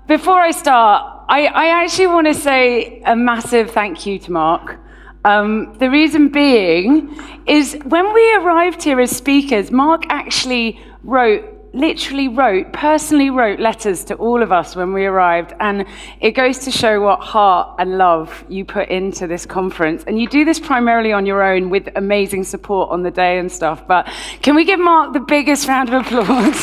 Before I start, I actually want to say a massive thank you to Mark. The reason being is when we arrived here as speakers, Mark actually personally wrote letters to all of us when we arrived, and it goes to show what heart and love you put into this conference. And you do this primarily on your own with amazing support on the day and stuff, but can we give Mark the biggest round of applause?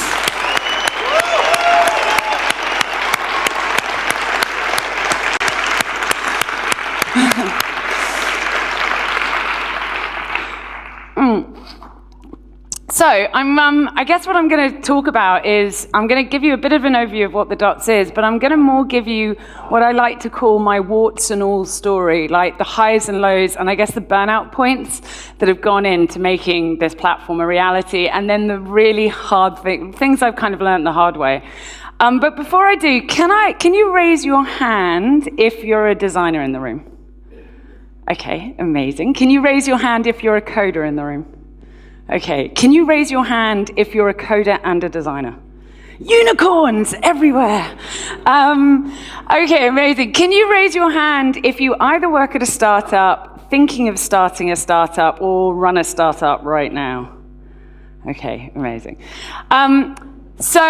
So, I guess what I'm going to talk about is, I'm going to give you a bit of an overview of what the DOTS is, but I'm going to more give you what I like to call my warts and all story, like the highs and lows, and I guess the burnout points that have gone into making this platform a reality, and then the really hard things I've kind of learned the hard way. But before I do, can you raise your hand if you're a designer in the room? Okay, amazing. Can you raise your hand if you're a coder in the room? Okay, can you raise your hand if you're a coder and a designer? Unicorns everywhere. Okay, amazing. Can you raise your hand if you either work at a startup, thinking of starting a startup, or run a startup right now? Okay, amazing. So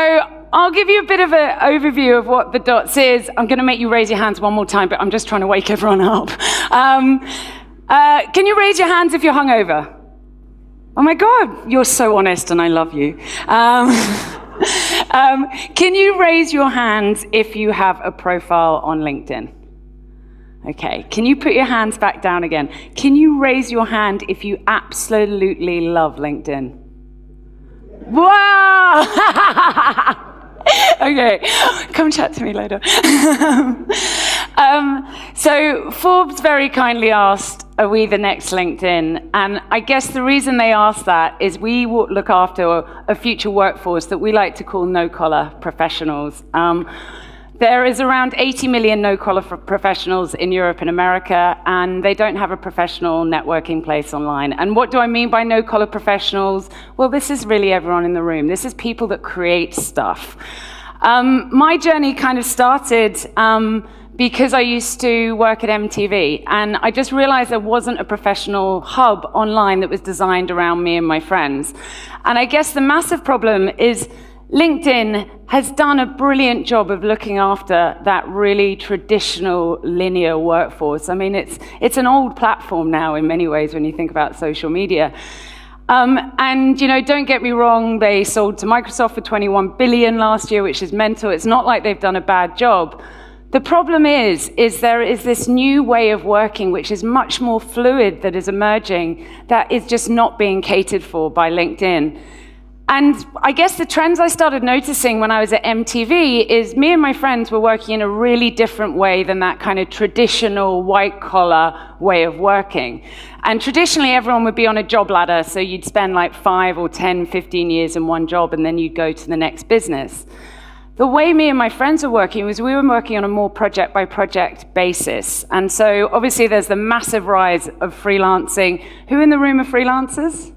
I'll give you a bit of an overview of what the DOTS is. I'm going to make you raise your hands one more time, but I'm just trying to wake everyone up. Can you raise your hands if you're hungover? Oh my God, you're so honest and I love you. Can you raise your hands if you have a profile on LinkedIn? Okay, can you put your hands back down again? Can you raise your hand if you absolutely love LinkedIn? Wow! Okay, come chat to me later. So Forbes very kindly asked, are we the next LinkedIn? And I guess the reason they asked that is we look after a future workforce that we like to call no-collar professionals. There is around 80 million no-collar professionals in Europe and America, and they don't have a professional networking place online. And what do I mean by no-collar professionals? Well, this is really everyone in the room. This is people that create stuff. My journey kind of started because I used to work at MTV, and I just realized there wasn't a professional hub online that was designed around me and my friends. And I guess the massive problem is LinkedIn has done a brilliant job of looking after that really traditional linear workforce. I mean, it's an old platform now in many ways when you think about social media. And, you know, don't get me wrong, they sold to Microsoft for $21 billion last year, which is mental. It's not like they've done a bad job. The problem is there is this new way of working which is much more fluid that is emerging that is just not being catered for by LinkedIn. And I guess the trends I started noticing when I was at MTV is me and my friends were working in a really different way than that kind of traditional white-collar way of working. And traditionally, everyone would be on a job ladder, so you'd spend like 5 or 10, 15 years in one job, and then you'd go to the next business. The way me and my friends were working was we were working on a more project-by-project basis. And so obviously there's the massive rise of freelancing. Who in the room are freelancers?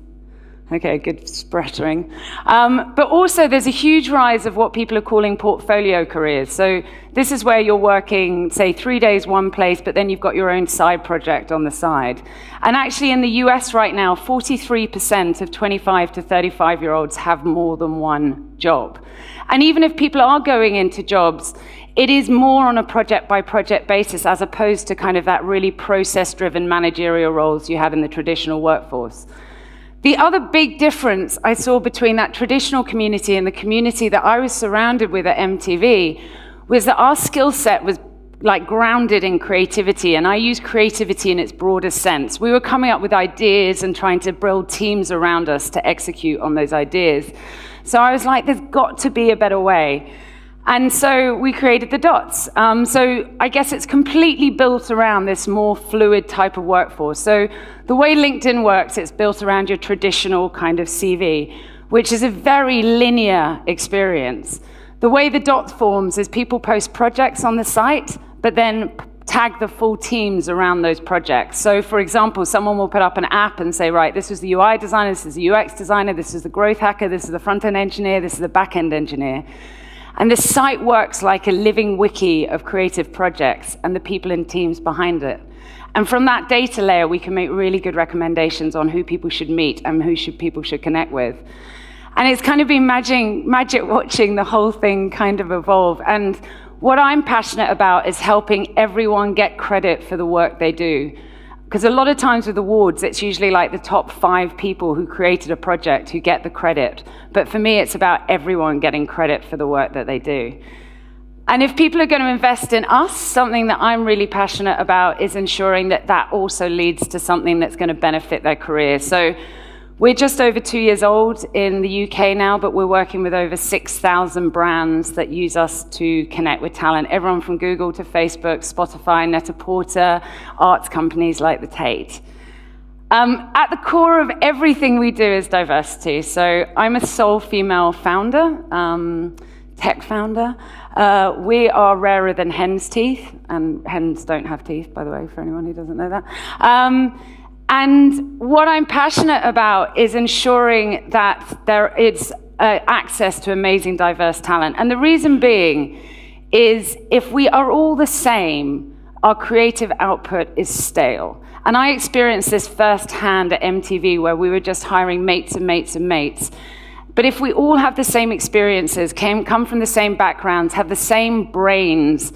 Okay, good sprettering. But also there's a huge rise of what people are calling portfolio careers. So this is where you're working, say, 3 days one place, but then you've got your own side project on the side. And actually in the US right now, 43% of 25 to 35-year-olds have more than one job. And even if people are going into jobs, it is more on a project-by-project basis as opposed to kind of that really process-driven managerial roles you have in the traditional workforce. The other big difference I saw between that traditional community and the community that I was surrounded with at MTV was that our skill set was like grounded in creativity, and I use creativity in its broadest sense. We were coming up with ideas and trying to build teams around us to execute on those ideas. So I was like, there's got to be a better way. And so we created the DOTS. So I guess it's completely built around this more fluid type of workforce. So the way LinkedIn works, it's built around your traditional kind of CV, which is a very linear experience. The way the DOTS forms is people post projects on the site, but then tag the full teams around those projects. So for example, someone will put up an app and say, right, this was the UI designer, this is the UX designer, this is the growth hacker, this is the front-end engineer, this is the back-end engineer. And this site works like a living wiki of creative projects and the people and teams behind it. And from that data layer, we can make really good recommendations on who people should meet and who people should connect with. And it's kind of been magic watching the whole thing kind of evolve. And what I'm passionate about is helping everyone get credit for the work they do. Because a lot of times with awards, it's usually like the top 5 people who created a project who get the credit. But for me, it's about everyone getting credit for the work that they do. And if people are going to invest in us, something that I'm really passionate about is ensuring that that also leads to something that's going to benefit their career. So we're just over 2 years old in the UK now, but we're working with over 6,000 brands that use us to connect with talent. Everyone from Google to Facebook, Spotify, Net-a-Porter, arts companies like the Tate. At the core of everything we do is diversity. So I'm a sole female founder, tech founder. We are rarer than hen's teeth, and hens don't have teeth, by the way, for anyone who doesn't know that. And what I'm passionate about is ensuring that there is access to amazing, diverse talent. And the reason being is if we are all the same, our creative output is stale. And I experienced this firsthand at MTV, where we were just hiring mates and mates and mates. But if we all have the same experiences, come from the same backgrounds, have the same brains,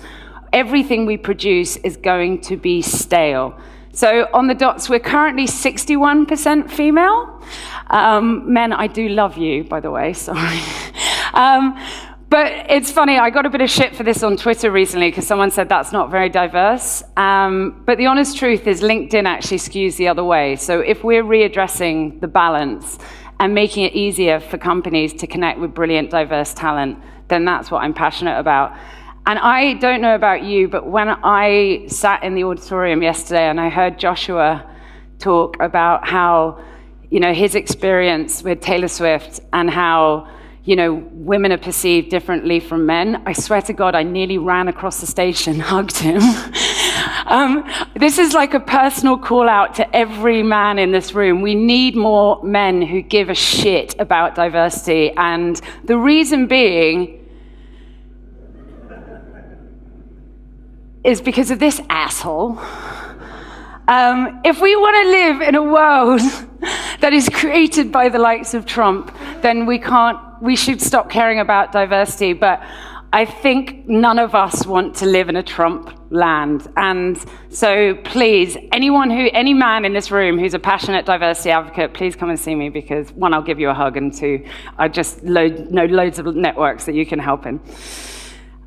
everything we produce is going to be stale. So on the dots, we're currently 61% female. Men, I do love you, by the way, sorry. But it's funny, I got a bit of shit for this on Twitter recently because someone said that's not very diverse. But the honest truth is LinkedIn actually skews the other way. So if we're readdressing the balance and making it easier for companies to connect with brilliant, diverse talent, then that's what I'm passionate about. And I don't know about you, but when I sat in the auditorium yesterday and I heard Joshua talk about how, his experience with Taylor Swift and how, women are perceived differently from men, I swear to God, I nearly ran across the stage and hugged him. This is like a personal call out to every man in this room. We need more men who give a shit about diversity. And the reason being is because of this asshole. If we want to live in a world that is created by the likes of Trump, then we should stop caring about diversity. But I think none of us want to live in a Trump land. And so please, any man in this room who's a passionate diversity advocate, please come and see me, because 1, I'll give you a hug, and 2, I just know loads of networks that you can help in.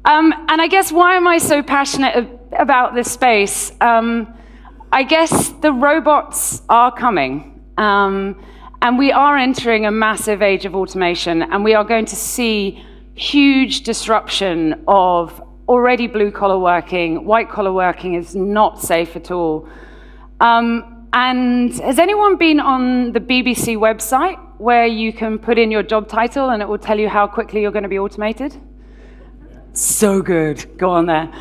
And I guess, why am I so passionate about this space? I guess the robots are coming. And we are entering a massive age of automation, and we are going to see huge disruption of already blue-collar working. White-collar working is not safe at all. And has anyone been on the BBC website, where you can put in your job title and it will tell you how quickly you're going to be automated? So good. Go on there.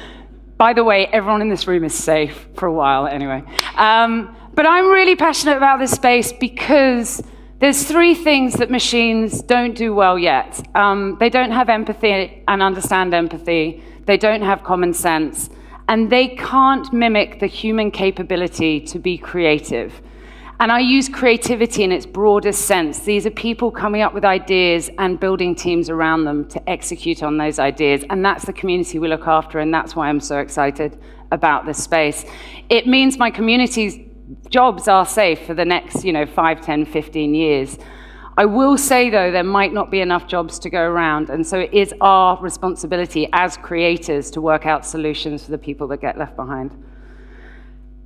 By the way, everyone in this room is safe for a while anyway. But I'm really passionate about this space because there's 3 things that machines don't do well yet. They don't have empathy and understand empathy. They don't have common sense. And they can't mimic the human capability to be creative. And I use creativity in its broadest sense. These are people coming up with ideas and building teams around them to execute on those ideas. And that's the community we look after, and that's why I'm so excited about this space. It means my community's jobs are safe for the next 5, 10, 15 years. I will say, though, there might not be enough jobs to go around, and so it is our responsibility as creators to work out solutions for the people that get left behind.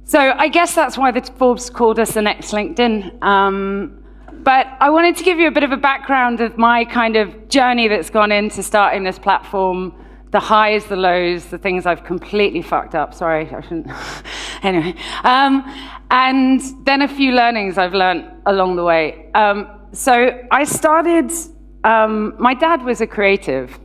So I guess that's why the Forbes called us the next LinkedIn. But I wanted to give you a bit of a background of my kind of journey that's gone into starting this platform, the highs, the lows, the things I've completely fucked up. Sorry, I shouldn't. Anyway. And then a few learnings I've learned along the way. So I started, my dad was a creative.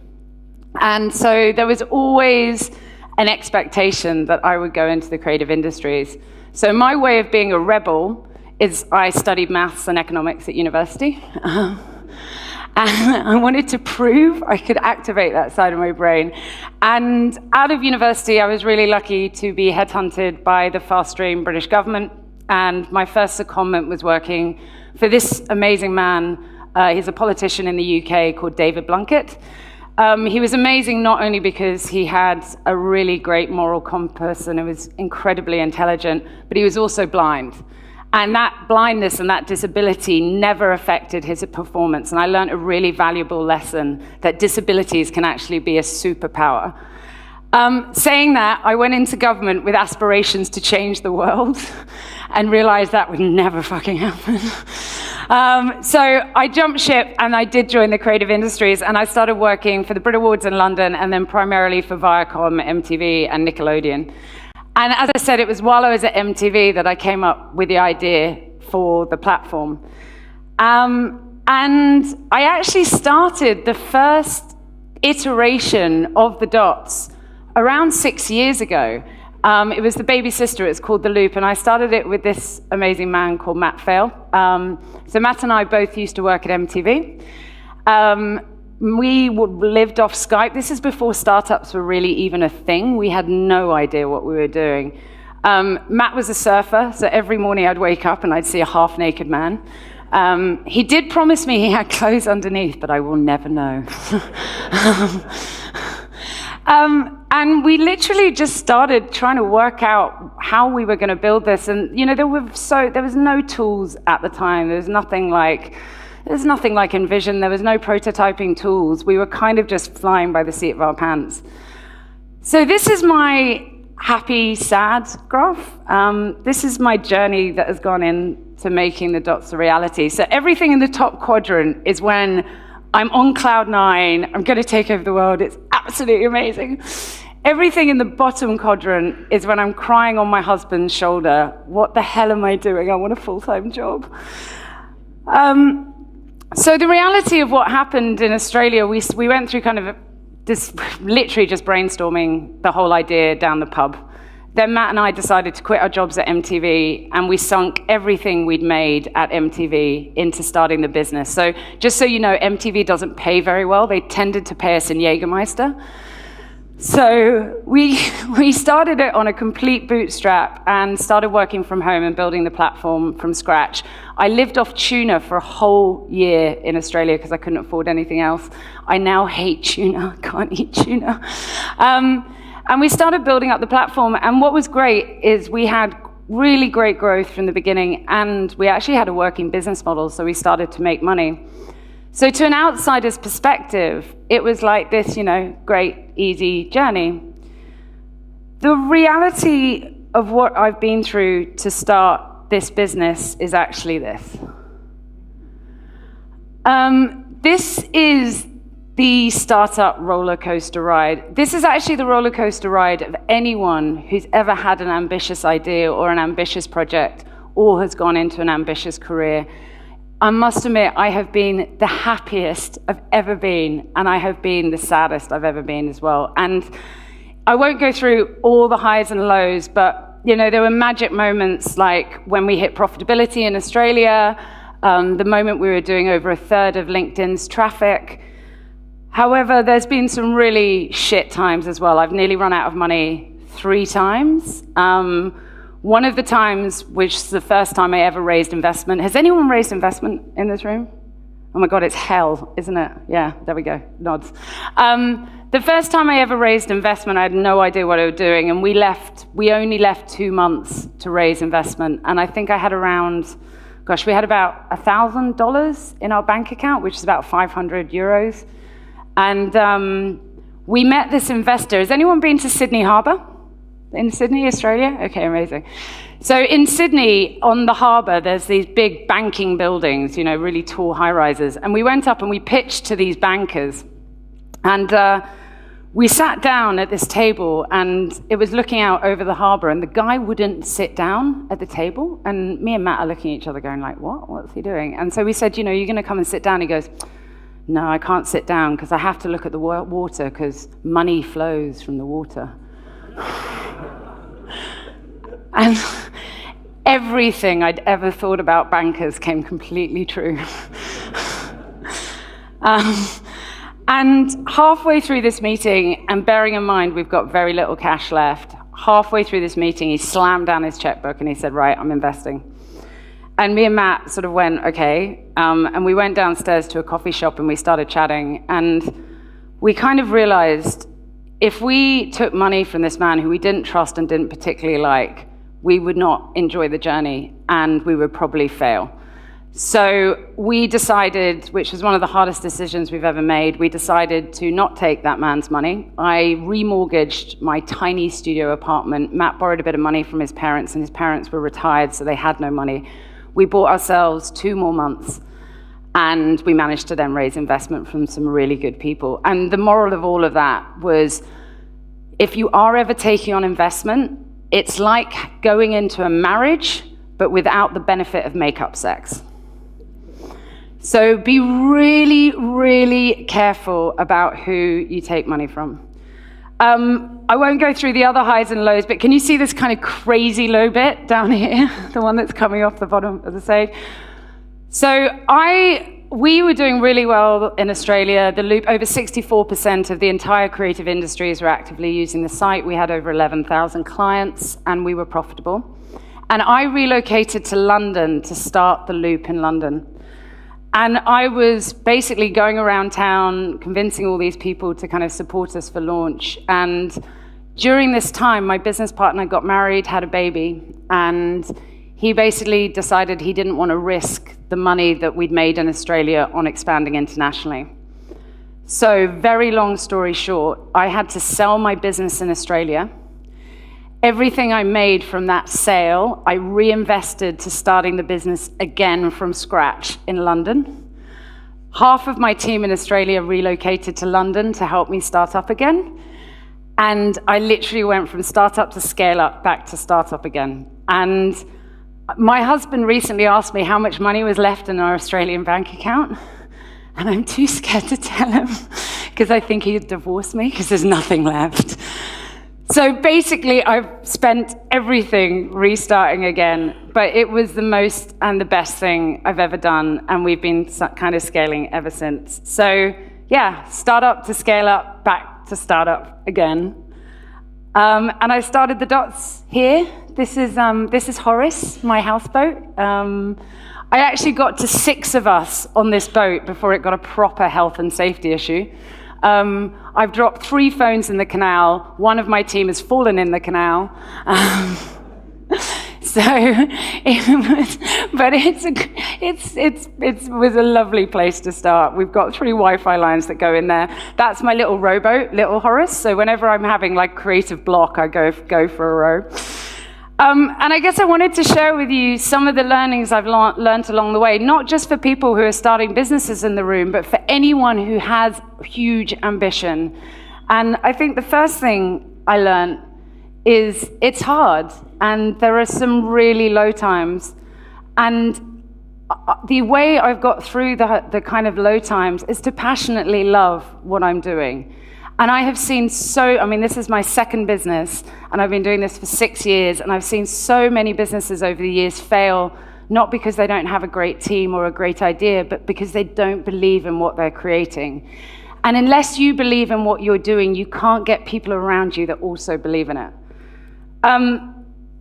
And so there was always an expectation that I would go into the creative industries. So my way of being a rebel is I studied maths and economics at university. And I wanted to prove I could activate that side of my brain. And out of university, I was really lucky to be headhunted by the fast-stream British government. And my first secondment was working for this amazing man. He's a politician in the UK called David Blunkett. He was amazing not only because he had a really great moral compass and he was incredibly intelligent, but he was also blind. And that blindness and that disability never affected his performance. And I learned a really valuable lesson that disabilities can actually be a superpower. Saying that, I went into government with aspirations to change the world and realized that would never fucking happen. So I jumped ship and I did join the creative industries, and I started working for the Brit Awards in London and then primarily for Viacom, MTV, and Nickelodeon. And as I said, it was while I was at MTV that I came up with the idea for the platform. And I actually started the first iteration of the Dots around 6 years ago. It was the baby sister, it's called The Loop, and I started it with this amazing man called Matt Fail. So Matt and I both used to work at MTV. We lived off Skype. This is before startups were really even a thing. We had no idea what we were doing. Matt was a surfer, so every morning I'd wake up and I'd see a half-naked man. He did promise me he had clothes underneath, but I will never know. And we literally just started trying to work out how we were going to build this. And you know, there was no tools at the time. There was nothing like InVision. There was no prototyping tools. We were kind of just flying by the seat of our pants. So this is my happy, sad graph. This is my journey that has gone into making the Dots a reality. So everything in the top quadrant is when I'm on cloud 9, I'm going to take over the world, it's absolutely amazing. Everything in the bottom quadrant is when I'm crying on my husband's shoulder, what the hell am I doing? I want a full-time job. So the reality of what happened in Australia, we went through kind of literally just brainstorming the whole idea down the pub. Then Matt and I decided to quit our jobs at MTV, and we sunk everything we'd made at MTV into starting the business. So just so you know, MTV doesn't pay very well. They tended to pay us in Jägermeister. So we started it on a complete bootstrap and started working from home and building the platform from scratch. I lived off tuna for a whole year in Australia because I couldn't afford anything else. I now hate tuna, can't eat tuna. And we started building up the platform, and what was great is we had really great growth from the beginning, and we actually had a working business model, so we started to make money. So to an outsider's perspective, it was like this, you know, great, easy journey. The reality of what I've been through to start this business is actually this. This is the startup roller coaster ride. This is actually the roller coaster ride of anyone who's ever had an ambitious idea or an ambitious project or has gone into an ambitious career. I must admit, I have been the happiest I've ever been, and I have been the saddest I've ever been as well. And I won't go through all the highs and lows, but you know, there were magic moments like when we hit profitability in Australia, the moment we were doing over a third of LinkedIn's traffic. However, there's been some really shit times as well. I've nearly run out of money 3 times. One of the times, which is the first time I ever raised investment. Has anyone raised investment in this room? Oh my God, it's hell, isn't it? Yeah, there we go, nods. The first time I ever raised investment, I had no idea what I was doing, and we only left 2 months to raise investment, and I think I had around, gosh, we had about $1,000 in our bank account, which is about 500 euros. And we met this investor. Has anyone been to Sydney Harbour? In Sydney, Australia? Okay, amazing. So in Sydney, on the harbour, there's these big banking buildings, you know, really tall high-rises. And we went up and we pitched to these bankers. And we sat down at this table, and it was looking out over the harbour, and the guy wouldn't sit down at the table. And me and Matt are looking at each other going like, what? What's he doing? And so we said, you know, you're going to come and sit down. He goes, no, I can't sit down because I have to look at the water because money flows from the water. And everything I'd ever thought about bankers came completely true. And halfway through this meeting, and bearing in mind we've got very little cash left, halfway through this meeting, he slammed down his checkbook and he said, right, I'm investing. And me and Matt sort of went, okay. And we went downstairs to a coffee shop and we started chatting. And we kind of realized if we took money from this man who we didn't trust and didn't particularly like, we would not enjoy the journey and we would probably fail. So we decided, which was one of the hardest decisions we've ever made, we decided to not take that man's money. I remortgaged my tiny studio apartment. Matt borrowed a bit of money from his parents, and his parents were retired, so they had no money. We bought ourselves 2 more months, and we managed to then raise investment from some really good people. And the moral of all of that was, if you are ever taking on investment, it's like going into a marriage, but without the benefit of make-up sex. So be really, really careful about who you take money from. I won't go through the other highs and lows, but can you see this kind of crazy low bit down here? The one that's coming off the bottom of the stage. So we were doing really well in Australia. The Loop, over 64% of the entire creative industries were actively using the site. We had over 11,000 clients, and we were profitable. And I relocated to London to start the Loop in London. And I was basically going around town, convincing all these people to kind of support us for launch. And during this time, my business partner got married, had a baby, and he basically decided he didn't want to risk the money that we'd made in Australia on expanding internationally. So very long story short, I had to sell my business in Australia. Everything I made from that sale, I reinvested to starting the business again from scratch in London. Half of my team in Australia relocated to London to help me start up again. And I literally went from startup to scale up, back to startup again. And my husband recently asked me how much money was left in our Australian bank account. And I'm too scared to tell him because I think he'd divorce me because there's nothing left. So basically, I've spent everything restarting again, but it was the most and the best thing I've ever done, and we've been kind of scaling ever since. So yeah, startup to scale up, back to startup again. And I started the dots here. This is Horace, my houseboat. I actually got to 6 of us on this boat before it got a proper health and safety issue. I've dropped 3 phones in the canal. One of my team has fallen in the canal. So it was a lovely place to start. We've got 3 Wi-Fi lines that go in there. That's my little rowboat, Little Horace. So whenever I'm having like creative block, I go for a row. And I guess I wanted to share with you some of the learnings I've learned along the way, not just for people who are starting businesses in the room, but for anyone who has huge ambition. And I think the first thing I learned is it's hard, and there are some really low times. And the way I've got through the kind of low times is to passionately love what I'm doing. And I have seen this is my second business, and I've been doing this for 6 years, and I've seen so many businesses over the years fail, not because they don't have a great team or a great idea, but because they don't believe in what they're creating. And unless you believe in what you're doing, you can't get people around you that also believe in it.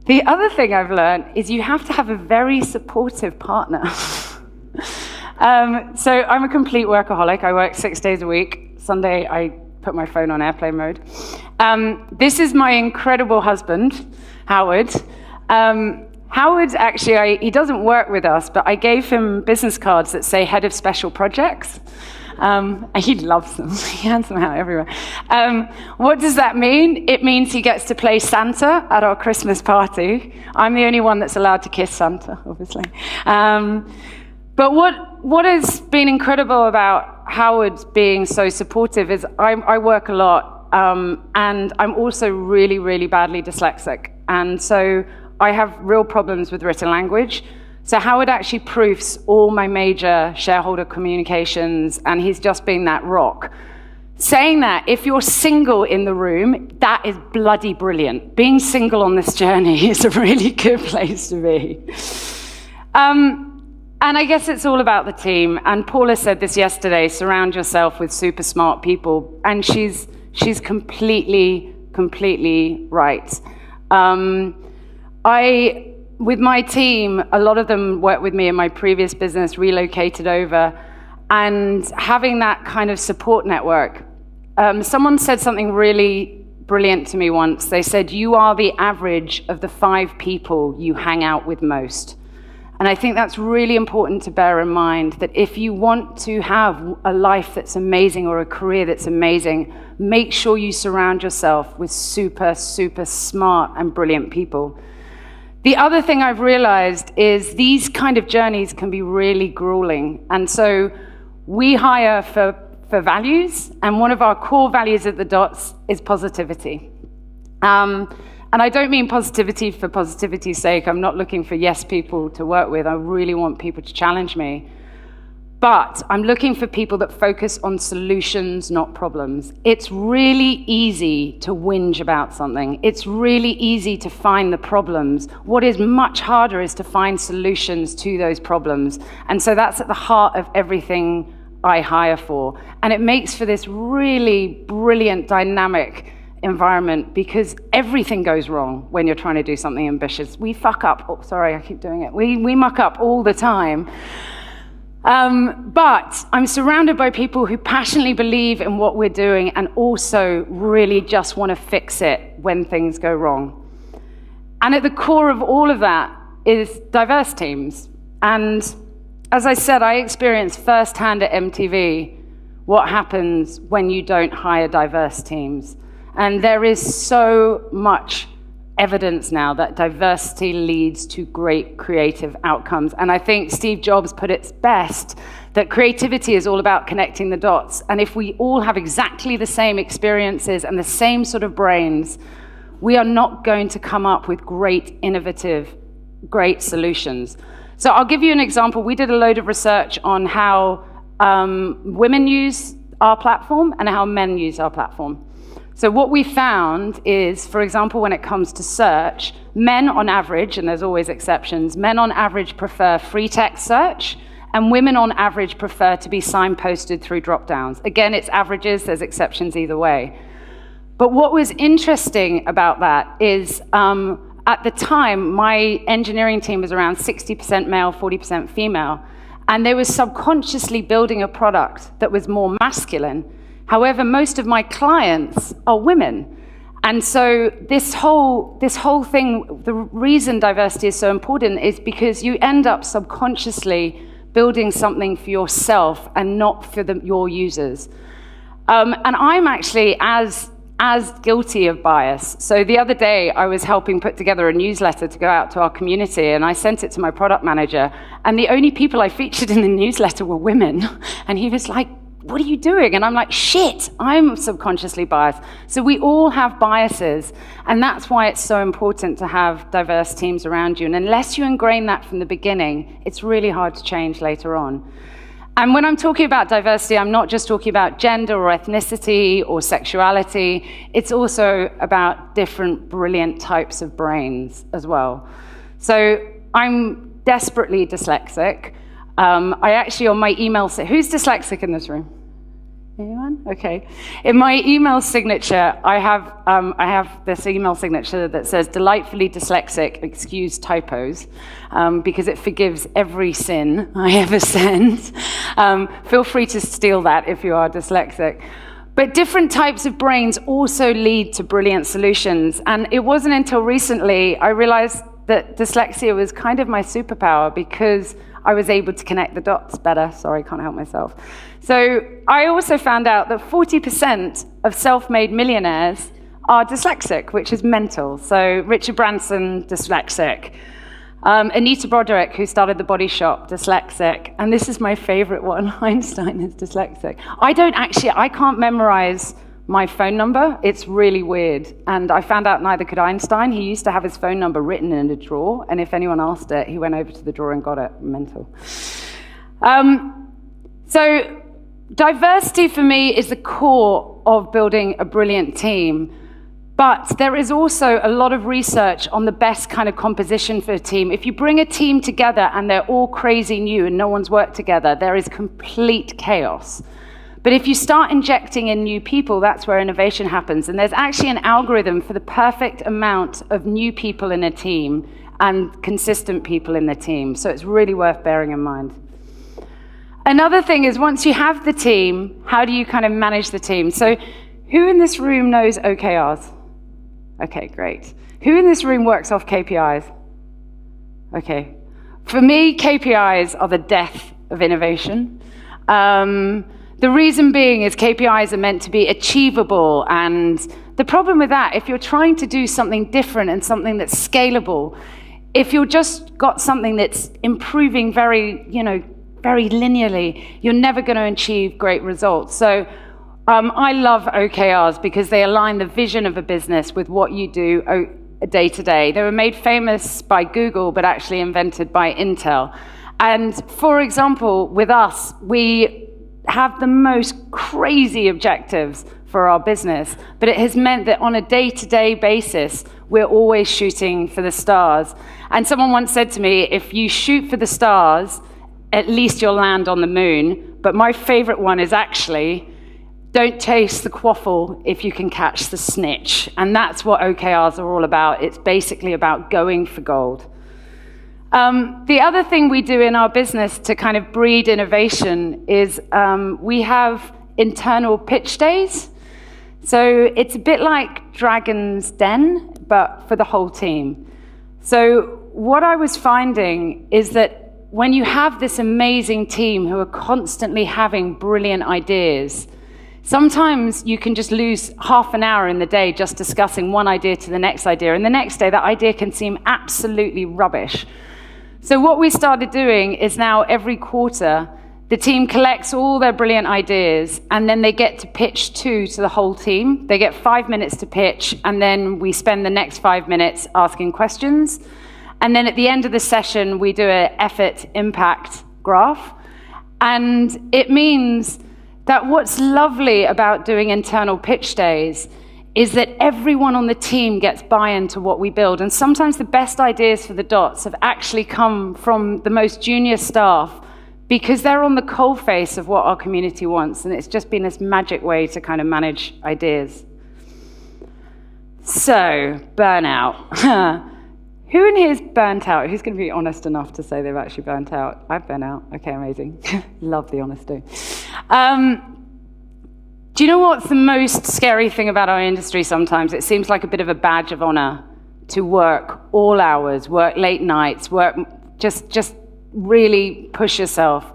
The other thing I've learned is you have to have a very supportive partner. So I'm a complete workaholic. I work 6 days a week. Sunday, I put my phone on airplane mode. This is my incredible husband, Howard. Howard, actually, he doesn't work with us, but I gave him business cards that say Head of Special Projects. And he loves them. He hands them out everywhere. What does that mean? It means he gets to play Santa at our Christmas party. I'm the only one that's allowed to kiss Santa, obviously. But what has been incredible about Howard being so supportive is I work a lot, and I'm also really, really badly dyslexic. And so I have real problems with written language. So Howard actually proofs all my major shareholder communications, and he's just been that rock. Saying that, if you're single in the room, that is bloody brilliant. Being single on this journey is a really good place to be. And I guess it's all about the team. And Paula said this yesterday, surround yourself with super smart people. And she's completely right. With my team, a lot of them worked with me in my previous business, relocated over, and having that kind of support network. Someone said something really brilliant to me once. They said, you are the average of the 5 people you hang out with most. And I think that's really important to bear in mind, that if you want to have a life that's amazing or a career that's amazing, make sure you surround yourself with super smart and brilliant people. The other thing I've realized is these kind of journeys can be really grueling. And so we hire for values, and one of our core values at the Dots is positivity. And I don't mean positivity for positivity's sake. I'm not looking for yes people to work with. I really want people to challenge me. But I'm looking for people that focus on solutions, not problems. It's really easy to whinge about something. It's really easy to find the problems. What is much harder is to find solutions to those problems. And so that's at the heart of everything I hire for. And it makes for this really brilliant dynamic environment, because everything goes wrong when you're trying to do something ambitious. We fuck up. Oh, sorry, I keep doing it. We muck up all the time. But I'm surrounded by people who passionately believe in what we're doing and also really just want to fix it when things go wrong. And at the core of all of that is diverse teams. And as I said, I experienced firsthand at MTV what happens when you don't hire diverse teams. And there is so much evidence now that diversity leads to great creative outcomes. And I think Steve Jobs put it best, that creativity is all about connecting the dots. And if we all have exactly the same experiences and the same sort of brains, we are not going to come up with great, innovative, great solutions. So I'll give you an example. We did a load of research on how women use our platform and how men use our platform. So what we found is, for example, when it comes to search, men on average, and there's always exceptions, men on average prefer free text search, and women on average prefer to be signposted through drop-downs. Again, it's averages, there's exceptions either way. But what was interesting about that is, at the time, my engineering team was around 60% male, 40% female, and they were subconsciously building a product that was more masculine. However, most of my clients are women. And so this whole thing, the reason diversity is so important is because you end up subconsciously building something for yourself and not for your users. And I'm actually as guilty of bias. So the other day, I was helping put together a newsletter to go out to our community, and I sent it to my product manager, and the only people I featured in the newsletter were women. And he was like, what are you doing? And I'm like, shit, I'm subconsciously biased. So we all have biases, and that's why it's so important to have diverse teams around you. And unless you ingrain that from the beginning, it's really hard to change later on. And when I'm talking about diversity, I'm not just talking about gender or ethnicity or sexuality. It's also about different brilliant types of brains as well. So I'm desperately dyslexic. I actually, on my email, who's dyslexic in this room? Anyone? Okay. In my email signature, I have this email signature that says delightfully dyslexic, excuse typos, because it forgives every sin I ever send. Feel free to steal that if you are dyslexic. But different types of brains also lead to brilliant solutions. And it wasn't until recently I realized that dyslexia was kind of my superpower, because I was able to connect the dots better. Sorry, can't help myself. So I also found out that 40% of self-made millionaires are dyslexic, which is mental. So Richard Branson, dyslexic. Anita Broderick, who started The Body Shop, dyslexic. And this is my favorite one, Einstein is dyslexic. I can't memorize my phone number. It's really weird. And I found out neither could Einstein. He used to have his phone number written in a drawer, and if anyone asked it, he went over to the drawer and got it. Mental. So diversity for me is the core of building a brilliant team. But there is also a lot of research on the best kind of composition for a team. If you bring a team together and they're all crazy new and no one's worked together, there is complete chaos. But if you start injecting in new people, that's where innovation happens. And there's actually an algorithm for the perfect amount of new people in a team and consistent people in the team. So it's really worth bearing in mind. Another thing is, once you have the team, how do you kind of manage the team? So who in this room knows OKRs? Okay, great. Who in this room works off KPIs? Okay. For me, KPIs are the death of innovation. The reason being is KPIs are meant to be achievable, and the problem with that, if you're trying to do something different and something that's scalable, if you've just got something that's improving very linearly, you're never going to achieve great results. So I love OKRs because they align the vision of a business with what you do day to day. They were made famous by Google, but actually invented by Intel. And for example, with us, we have the most crazy objectives for our business, but it has meant that on a day-to-day basis, we're always shooting for the stars. And someone once said to me, if you shoot for the stars, at least you'll land on the moon. But my favorite one is actually, don't chase the quaffle if you can catch the snitch. And that's what OKRs are all about. It's basically about going for gold. The other thing we do in our business to kind of breed innovation is we have internal pitch days. So it's a bit like Dragon's Den, but for the whole team. So what I was finding is that when you have this amazing team who are constantly having brilliant ideas, sometimes you can just lose half an hour in the day just discussing one idea to the next idea, and the next day that idea can seem absolutely rubbish. So what we started doing is now every quarter, the team collects all their brilliant ideas, and then they get to pitch two to the whole team. They get 5 minutes to pitch, and then we spend the next 5 minutes asking questions. And then at the end of the session, we do an effort impact graph. And it means that what's lovely about doing internal pitch days is that everyone on the team gets buy-in to what we build. And sometimes the best ideas for the dots have actually come from the most junior staff because they're on the coalface of what our community wants. And it's just been this magic way to kind of manage ideas. So, burnout. Who in here is burnt out? Who's going to be honest enough to say they've actually burnt out? I've burnt out. Okay, amazing. Love the honesty. Do you know what's the most scary thing about our industry sometimes? It seems like a bit of a badge of honor to work all hours, work late nights, work just really push yourself.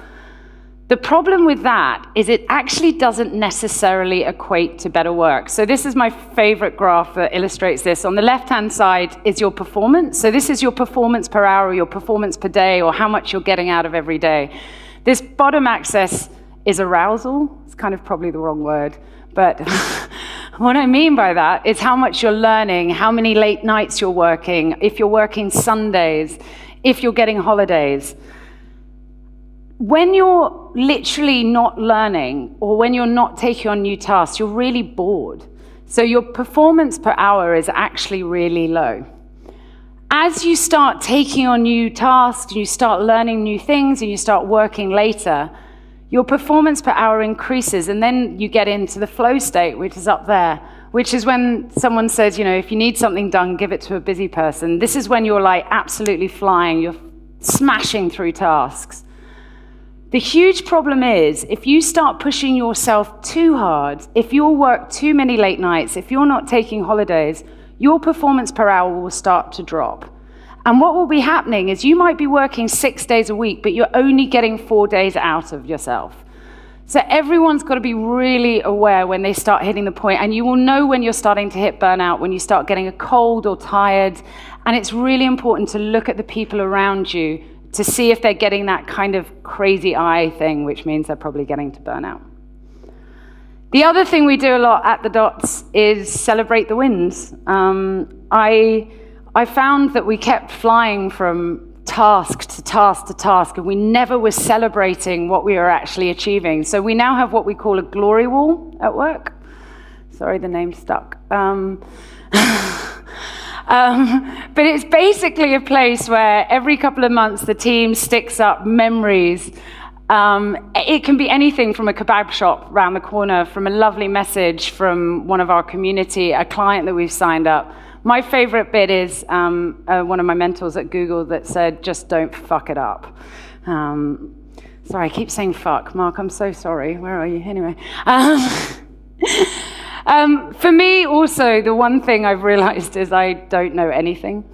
The problem with that is it actually doesn't necessarily equate to better work. So this is my favorite graph that illustrates this. On the left-hand side is your performance. So this is your performance per hour, your performance per day, or how much you're getting out of every day. This bottom axis is arousal. It's kind of probably the wrong word, but what I mean by that is how much you're learning, how many late nights you're working, if you're working Sundays, if you're getting holidays. When you're literally not learning, or when you're not taking on new tasks, you're really bored. So your performance per hour is actually really low. As you start taking on new tasks, you start learning new things, and you start working later, your performance per hour increases, and then you get into the flow state, which is up there, which is when someone says, if you need something done, give it to a busy person. This is when you're like absolutely flying, you're smashing through tasks. The huge problem is, if you start pushing yourself too hard, if you work too many late nights, if you're not taking holidays, your performance per hour will start to drop. And what will be happening is you might be working 6 days a week, but you're only getting 4 days out of yourself. So everyone's got to be really aware when they start hitting the point, and you will know when you're starting to hit burnout, when you start getting a cold or tired. And it's really important to look at the people around you to see if they're getting that kind of crazy eye thing, which means they're probably getting to burnout. The other thing we do a lot at the Dots is celebrate the wins. I found that we kept flying from task to task to task, and we never were celebrating what we were actually achieving. So we now have what we call a glory wall at work. Sorry, the name stuck. But it's basically a place where every couple of months the team sticks up memories. It can be anything from a kebab shop around the corner, from a lovely message from one of our community, a client that we've signed up. My favorite bit is one of my mentors at Google that said, just don't fuck it up. Sorry, I keep saying fuck. Mark, I'm so sorry. Where are you? Anyway. For me, also, the one thing I've realized is I don't know anything.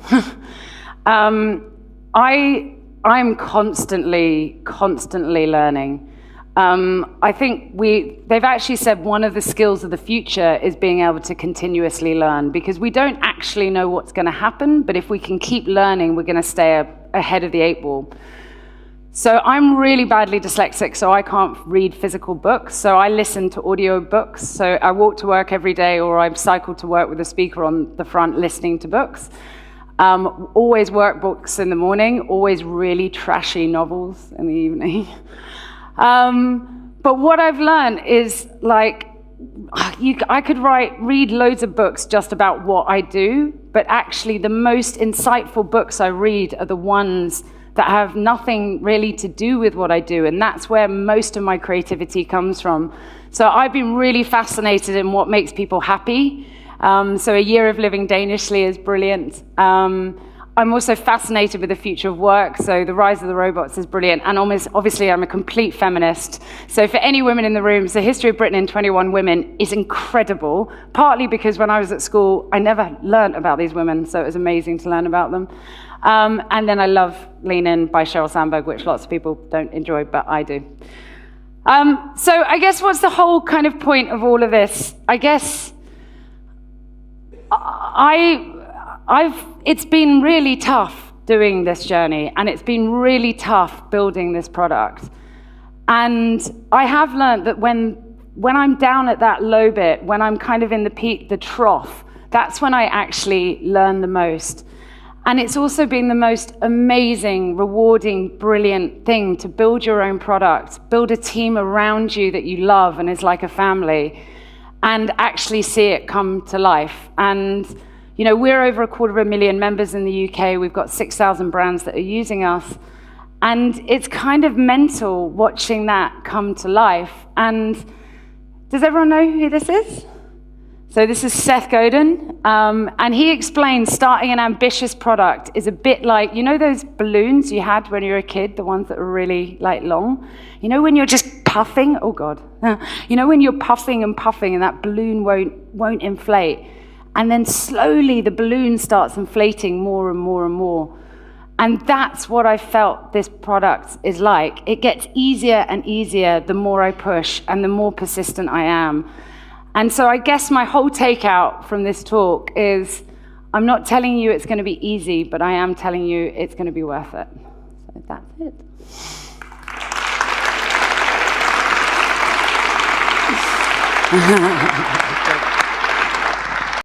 I'm constantly learning. I think they've actually said one of the skills of the future is being able to continuously learn, because we don't actually know what's going to happen, but if we can keep learning, we're going to stay ahead of the 8 ball. So I'm really badly dyslexic, so I can't read physical books, so I listen to audio books. So I walk to work every day, or I cycle to work with a speaker on the front listening to books. Always workbooks in the morning, always really trashy novels in the evening. But what I've learned is, like, I could read loads of books just about what I do, but actually the most insightful books I read are the ones that have nothing really to do with what I do, and that's where most of my creativity comes from. So I've been really fascinated in what makes people happy. So a year of living Danishly is brilliant. I'm also fascinated with the future of work, so the rise of the robots is brilliant, and obviously I'm a complete feminist. So for any women in the room, so History of Britain in 21 Women is incredible, partly because when I was at school, I never learned about these women, so it was amazing to learn about them. And then I love Lean In by Sheryl Sandberg, which lots of people don't enjoy, but I do. So I guess what's the whole kind of point of all of this? I guess it's been really tough doing this journey, and it's been really tough building this product. And I have learned that when I'm down at that low bit, when I'm kind of in the peak, the trough, that's when I actually learn the most. And it's also been the most amazing, rewarding, brilliant thing to build your own product, build a team around you that you love and is like a family, and actually see it come to life. And you know, we're over 250,000 members in the UK. We've got 6,000 brands that are using us. And it's kind of mental watching that come to life. And does everyone know who this is? So this is Seth Godin. And he explains starting an ambitious product is a bit like, you know those balloons you had when you were a kid, the ones that were really like long? You know when you're just puffing? Oh God. You know when you're puffing and puffing and that balloon won't inflate? And then slowly the balloon starts inflating more and more and more. And that's what I felt this product is like. It gets easier and easier the more I push and the more persistent I am. And so I guess my whole takeout from this talk is, I'm not telling you it's going to be easy, but I am telling you it's going to be worth it. So that's it.